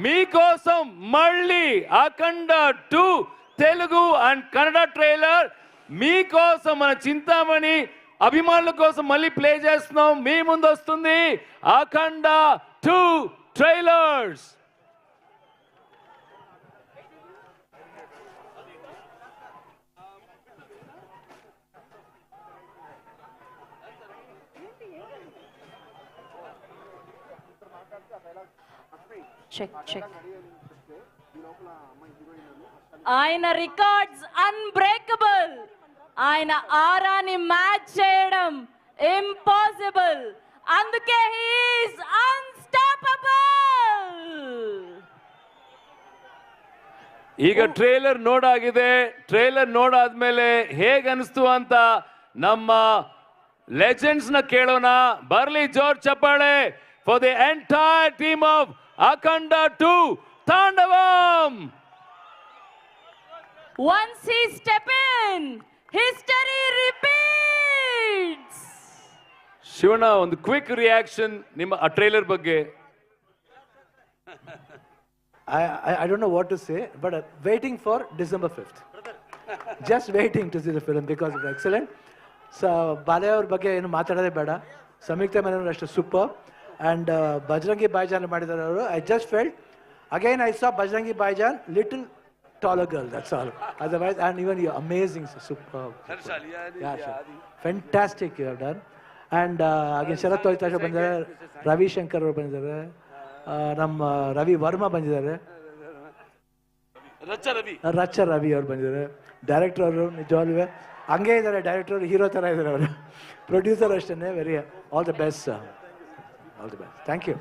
మీకోసం మళ్ళీ అఖండ 2 Telugu and Kannada trailer మీకోసం మన చింతామణి అభిమానుల కోసం మళ్ళీ ప్లే చేస్తున్నాం. మీ ముందు వస్తుంది అఖండ 2 ట్రైలర్స్. చెక్ ఆయన రికార్డ్స్ అన్బ్రేకబుల్. ఆయన ఆరాని మ్యాచ్ చేయడం ఇంపాసిబుల్. అందుకే హి ఈస్ అన్స్టాపబుల్. ಈಗ ಟ್ರೇಲರ್ ನೋಡಾಗಿದೆ. ಟ್ರೇಲರ್ ನೋಡಾದ್ಮೇಲೆ ಹೇಗೆ ಅನಿಸ್ತು ಅಂತ ನಮ್ಮ ಲೆಜೆಂಡ್ಸ್ ನ ಕೇಳೋಣ. ಬರ್ಲಿ ಜೋರ್ ಚಪ್ಪಾಳೆ for the entire team of ಅಖಂಡ 2 ತಾಂಡವಂ. Once he step in, history repeats. Shivanna, ಒಂದು ಕ್ವಿಕ್ ರಿಯಾಕ್ಷನ್ ನಿಮ್ಮ ಆ ಟ್ರೇಲರ್ ಬಗ್ಗೆ. I don't know what to say, but waiting for December 5th. Just waiting to see the film because it's excellent. So ಬಾಲೆ ಅವ್ರ ಬಗ್ಗೆ ಏನು ಮಾತಾಡೋದೇ ಬೇಡ. ಸಂಯುಕ್ತ ಮೆನನ್ ಅಷ್ಟು ಸೂಪರ್. And Bajrangi Bhaijaan ಮಾಡಿದ್ದಾರೆ ಅವರು. I just felt again I saw Bajrangi Bhaijaan little taller girl, that's all. Otherwise, and even you're amazing, superb. Yeah, sure. Fantastic you have done. And again Sharath Toitasha ಬಂದಿದ್ದಾರೆ, ರವಿ ಶಂಕರ್ ಅವರು ಬಂದಿದ್ದಾರೆ, ನಮ್ಮ ರವಿ ವರ್ಮಾ ಬಂದಿದ್ದಾರೆ, ರಚ್ಚ ರವಿ ಅವರು ಬಂದಿದ್ದಾರೆ. Director ಅವರು ನಿಜವಾಗ್ಲೂ ಹಂಗೆ ಇದ್ದಾರೆ. ಡೈರೆಕ್ಟರ್ ಹೀರೋ ಥರ ಇದ್ದಾರೆ ಅವರು. ಪ್ರೊಡ್ಯೂಸರ್ ಅಷ್ಟೇ. Very all the best. All the best. Thank you.